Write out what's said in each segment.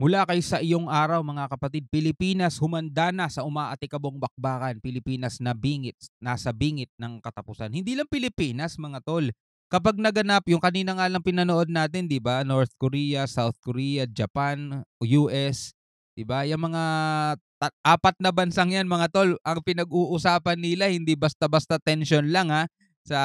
Mula kay sa iyong araw mga kapatid, Pilipinas humanda na sa umaatikabong bakbakan. Pilipinas nasa bingit ng katapusan. Hindi lang Pilipinas mga tol. Kapag naganap, yung kanina nga lang pinanood natin, di ba? North Korea, South Korea, Japan, US, di ba? Yung mga apat na bansang yan mga tol, ang pinag-uusapan nila, hindi basta-basta tension lang ha, sa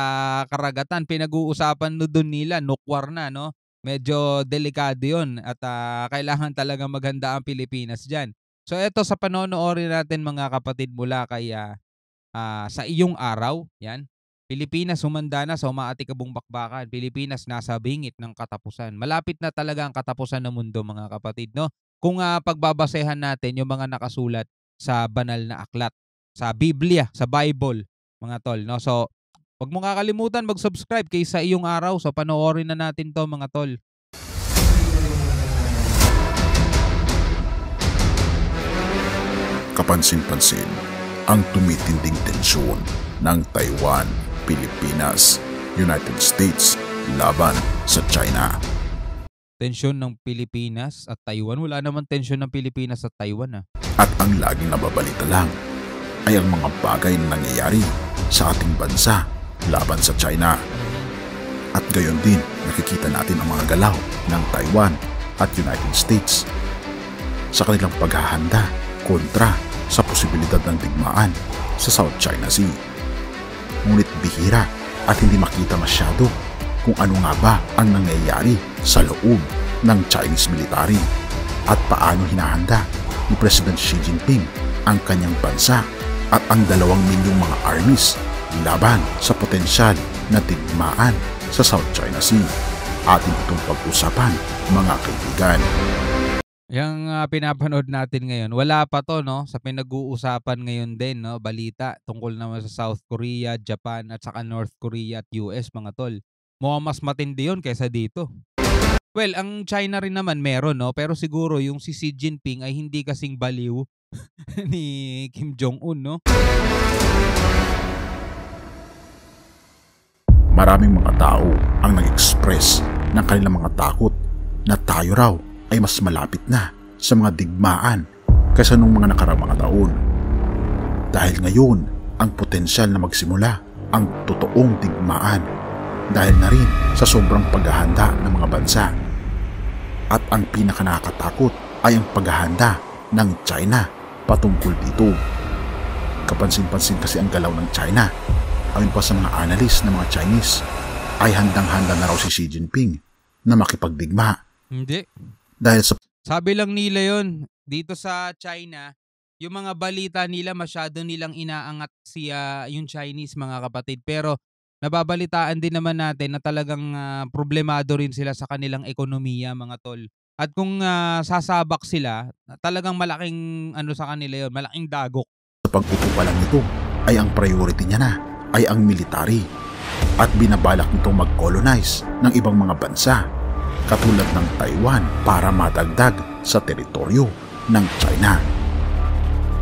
karagatan. Pinag-uusapan no doon nila, nukwar na, no? Medyo delikado yun at kailangan talagang maghanda ang Pilipinas diyan. So eto sa panonoorin natin mga kapatid mula kay sa iyong araw, yan. Pilipinas humanda na sa umaatikabong bakbakan. Pilipinas nasa bingit ng katapusan. Malapit na talaga ang katapusan ng mundo mga kapatid, no? Kung pagbabasehan natin yung mga nakasulat sa banal na aklat, sa Biblia, sa Bible, mga tol, no? So huwag mong kakalimutan mag-subscribe kay sa iyong araw. So panoorin na natin to mga tol. Kapansin-pansin ang tumitinding tensyon ng Taiwan, Pilipinas, United States laban sa China. Tensyon ng Pilipinas at Taiwan? Wala naman tensyon ng Pilipinas at Taiwan At ang laging nababalita lang ay ang mga bagay na nangyayari sa ating bansa laban sa China. At gayon din nakikita natin ang mga galaw ng Taiwan at United States sa kanilang paghahanda kontra sa posibilidad ng digmaan sa South China Sea. Ngunit bihira at hindi makita masyado kung ano nga ba ang nangyayari sa loob ng Chinese military at paano hinahanda ni President Xi Jinping ang kanyang bansa at ang 2 milyong mga armies laban sa potensyal na digmaan sa South China Sea. Atin itong pag-usapan mga kaibigan. Yung pinapanood natin ngayon, wala pa to no sa pinag-uusapan ngayon din no, balita tungkol naman sa South Korea, Japan at saka North Korea at US mga tol. Mukhang mas matindi yun kaysa dito. Well, ang China rin naman meron no, pero siguro yung si Xi Jinping ay hindi kasing baliw ni Kim Jong-un no. Maraming mga tao ang nag-express ng kanilang mga takot na tayo raw ay mas malapit na sa mga digmaan kaysa nung mga nakaraang mga taon. Dahil ngayon, ang potensyal na magsimula ang totoong digmaan dahil na rin sa sobrang paghahanda ng mga bansa. At ang pinakanakatakot ay ang paghahanda ng China patungkol dito. Kapansin-pansin kasi ang galaw ng China. Ayon pa sa mga analyst ng mga Chinese, ay handang-handa na raw si Xi Jinping na makipagdigma. Hindi. Dahil sa sabi lang nila yon dito sa China, yung mga balita nila masyado nilang inaangat yung Chinese mga kapatid. Pero nababalitaan din naman natin na talagang problemado rin sila sa kanilang ekonomiya mga tol. At kung sasabak sila, talagang malaking sa kanila yon, malaking dagok. Sa pag-upo pa lang nito ay ang priority niya na ay ang military at binabalak nitong mag-colonize ng ibang mga bansa katulad ng Taiwan para madagdag sa teritoryo ng China.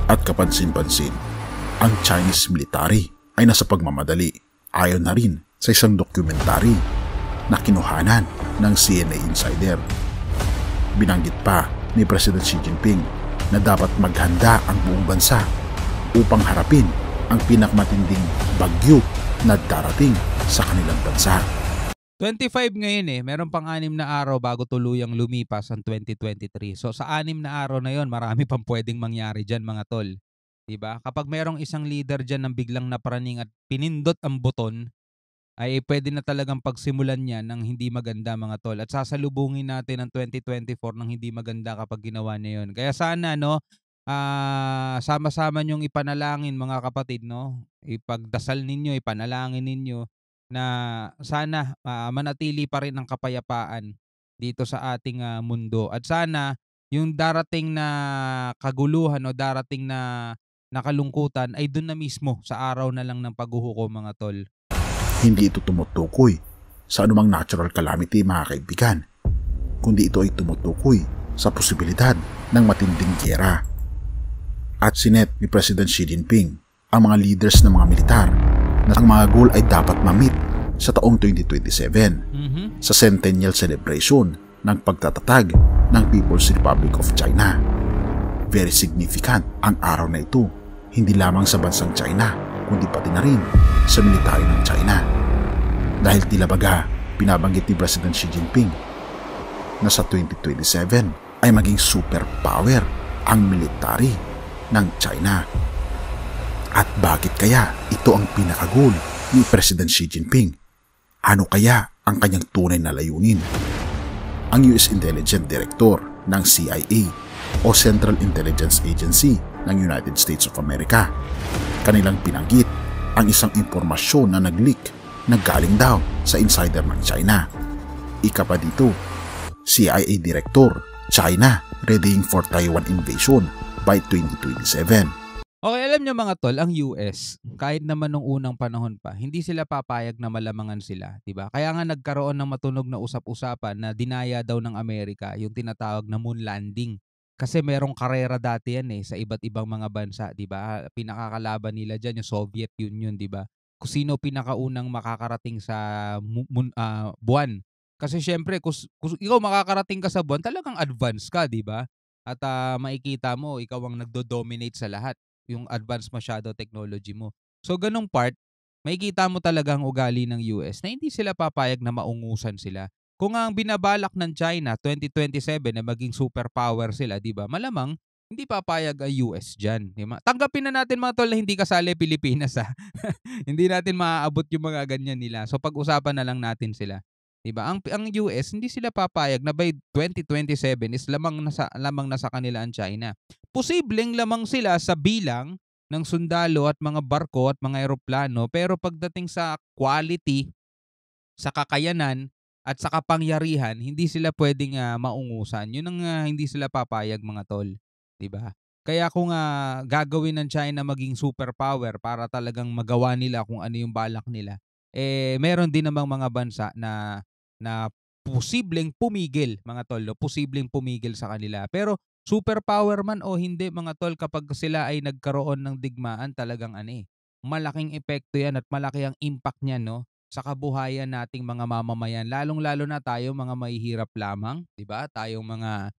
At kapansin-pansin, ang Chinese military ay nasa pagmamadali ayon na rin sa isang dokumentary na kinuhanan ng CNN Insider. Binanggit pa ni President Xi Jinping na dapat maghanda ang buong bansa upang harapin ang pinakamatinding bagyo na darating sa kanilang bansa. 25 ngayon meron pang 6 na araw bago tuluyang lumipas ang 2023. So sa 6 na araw na yon, marami pang pwedeng mangyari dyan mga tol. Diba? Kapag merong isang leader dyan ng biglang naparaning at pinindot ang buton, ay pwede na talagang pagsimulan niya ng hindi maganda mga tol. At sasalubungin natin ang 2024 ng hindi maganda kapag ginawa niya yun. Kaya sana sama-sama niyong ipanalangin mga kapatid no. Ipagdasal ninyo, ipanalangin ninyo na sana manatili pa rin ang kapayapaan dito sa ating mundo. At sana yung darating na kaguluhan o darating na kalungkutan ay doon na mismo sa araw na lang ng paghuhukom mga tol. Hindi ito tumutukoy sa anumang natural calamity mga kaibigan, kundi ito ay tumutukoy sa posibilidad ng matinding giyera. At sinet ni President Xi Jinping ang mga leaders ng mga militar na ang mga goal ay dapat ma-meet sa taong 2027 sa centennial celebration ng pagtatatag ng People's Republic of China. Very significant ang araw na ito, hindi lamang sa bansang China, kundi pati na rin sa militaryo ng China. Dahil tila baga binabanggit ni President Xi Jinping na sa 2027 ay maging superpower ang military ng China. At bakit kaya ito ang pinaka-goal ni President Xi Jinping? Ano kaya ang kanyang tunay na layunin? Ang US Intelligence Director ng CIA o Central Intelligence Agency ng United States of America, kanilang binanggit ang isang impormasyon na nag-leak na galing daw sa insider ng China. Ika pa dito, CIA Director, China readying for Taiwan invasion by 2027. Okay, alam niyo mga tol, ang US, kahit naman nung unang panahon pa, hindi sila papayag na malamangan sila, 'di ba? Kaya nga nagkaroon ng matunog na usap-usapan na dinaya daw ng Amerika yung tinatawag na moon landing. Kasi merong karera dati yan sa iba't ibang mga bansa, 'di ba? Pinakakalaban nila diyan yung Soviet Union, 'di ba? Kung sino pinakaunang makakarating sa buwan. Kasi syempre kung ikaw makakarating ka sa buwan, talagang advance ka, 'di ba? At makikita mo ikaw ang nagdo-dominate sa lahat, yung advanced masyado technology mo. So ganung part, makikita mo talaga ang ugali ng US na hindi sila papayag na maungusan sila. Kung ang binabalak ng China 2027 na maging superpower sila, 'di ba? Malamang hindi papayag ang US diyan, 'di ba? Tanggapin na natin mga tol na hindi kasali Pilipinas ha. Hindi natin maaabot yung mga ganyan nila. So pag-usapan na lang natin sila. 'Di ba? Ang US hindi sila papayag na by 2027 is lamang nasa kanila ang China. Posibleng lamang sila sa bilang ng sundalo at mga barko at mga eroplano, pero pagdating sa quality, sa kakayanan at sa kapangyarihan, hindi sila pwedeng maungusan. 'Yun ang hindi sila papayag mga tol, 'di ba? Kaya kung gagawin ng China maging superpower para talagang magawa nila kung ano yung balak nila, meron din namang mga bansa na posibleng pumigil mga tol, no? Posibleng pumigil sa kanila. Pero superpower man o hindi mga tol, kapag sila ay nagkaroon ng digmaan, talagang malaking epekto 'yan at malaki ang impact niyan, no, sa kabuhayan nating mga mamamayan. Lalong-lalo na tayo mga mahihirap lamang, 'di ba? Tayong mga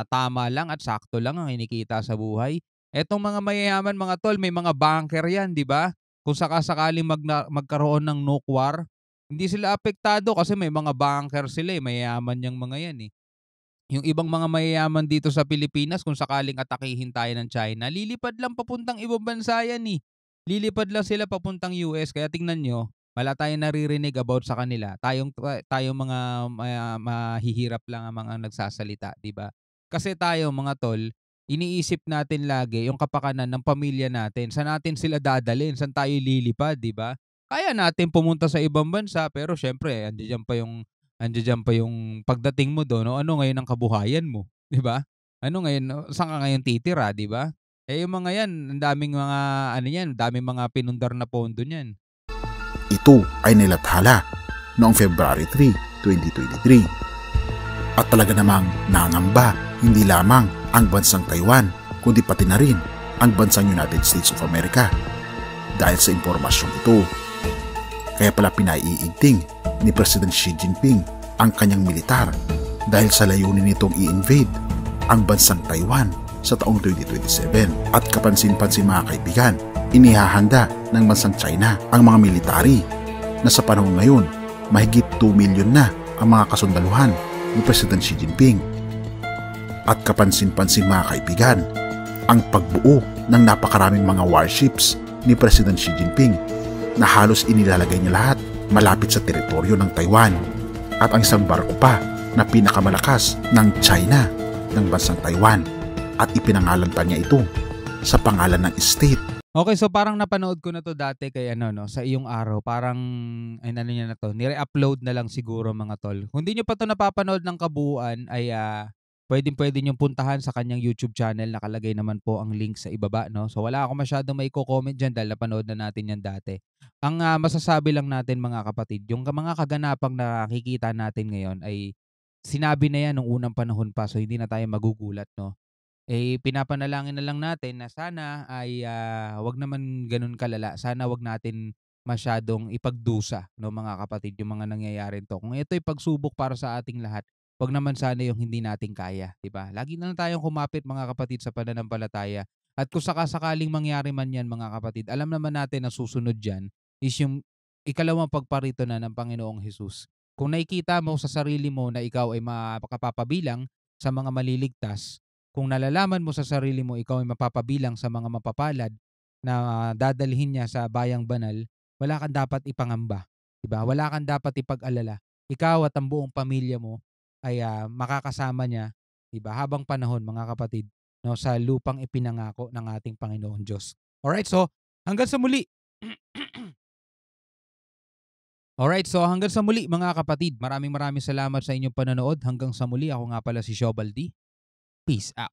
tama lang at sakto lang ang kinikita sa buhay. Etong mga mayayaman mga tol, may mga bunker 'yan, 'di ba? Kung sakasakaling magkaroon ng nuke war, hindi sila apektado kasi may mga bunker sila, mayayaman 'yang mga 'yan, eh. Yung ibang mga mayayaman dito sa Pilipinas kung sakaling atakihin tayo ng China, lilipad lang papuntang ibang bansa yan, eh. Lilipad lang sila papuntang US, kaya tingnan niyo, wala tayong naririnig about sa kanila. Tayong mga mahihirap lang ang mga nagsasalita, 'di ba? Kasi tayo mga tol, iniisip natin lagi yung kapakanan ng pamilya natin. Saan natin sila dadalhin? Saan tayo lilipad, 'di ba? Kaya natin pumunta sa ibang bansa, pero syempre andiyan pa yung pagdating mo do'n, o ano ngayon ang kabuhayan mo, 'di ba? Ano ngayon, saan ka ngayon titira, 'di ba? Yung mga 'yan, ang daming mga ano niyan, daming mga pinundar na pondo niyan. Ito ay nilathala noong February 3, 2023. At talaga namang nangamba hindi lamang ang bansang Taiwan, kundi pati na rin ang bansang United States of America. Dahil sa impormasyong ito, kaya pala pinaiigting ni President Xi Jinping ang kanyang militar dahil sa layunin nitong i-invade ang bansang Taiwan sa taong 2027. At kapansin-pansin mga kaibigan, inihahanda ng bansang China ang mga military na sa panahon ngayon mahigit 2 milyon na ang mga kasundaluhan ni President Xi Jinping. At kapansin-pansin mga kaibigan, ang pagbuo ng napakaraming mga warships ni President Xi Jinping na halos inilalagay niya lahat malapit sa teritoryo ng Taiwan, at ang isang barko pa na pinakamalakas ng China ng bansang Taiwan, at ipinangalan pa niya ito sa pangalan ng state. Okay, so parang napanood ko na 'to dati kay sa iyong araw. Parang niya na 'to, nire-upload na lang siguro mga tol. Kung hindi niyo pa 'to napapanood ng kabuuan ay puwedeng-puwede niyong puntahan sa kanyang YouTube channel. Nakalagay naman po ang link sa ibaba, 'no. So wala akong masyadong maiko-comment diyan dahil napanood na natin 'yan dati. Ang masasabi lang natin mga kapatid, yung mga kaganapang nakikita natin ngayon ay sinabi na 'yan nung unang panahon pa, so hindi na tayo magugulat, 'no. Pinapanalangin na lang natin na sana ay 'wag naman gano'n kalala. Sana 'wag natin masyadong ipagdusa, 'no, mga kapatid, yung mga nangyayaring 'to. Kung ito'y pagsubok para sa ating lahat, 'Wag naman sana yung hindi natin kaya, 'di ba? Lagi na lang tayong kumapit mga kapatid sa pananampalataya at kung saka-sakaling mangyari man 'yan mga kapatid, alam naman natin na susunod diyan is yung ikalawang pagparito na ng Panginoong Hesus. Kung nakikita mo sa sarili mo na ikaw ay makapapabilang sa mga maliligtas, kung nalalaman mo sa sarili mo ikaw ay mapapabilang sa mga mapapalad na dadalhin niya sa bayang banal, wala kang dapat ipangamba, 'di ba? Wala kang dapat ipag-alala. Ikaw at ang buong pamilya mo ay, makakasama niya, 'di ba, habang panahon mga kapatid 'no, sa lupang ipinangako ng ating Panginoon Diyos. Alright, so hanggang sa muli. Alright, so hanggang sa muli mga kapatid. Maraming maraming salamat sa inyong panonood. Hanggang sa muli, ako nga pala si Shobaldi. Peace out.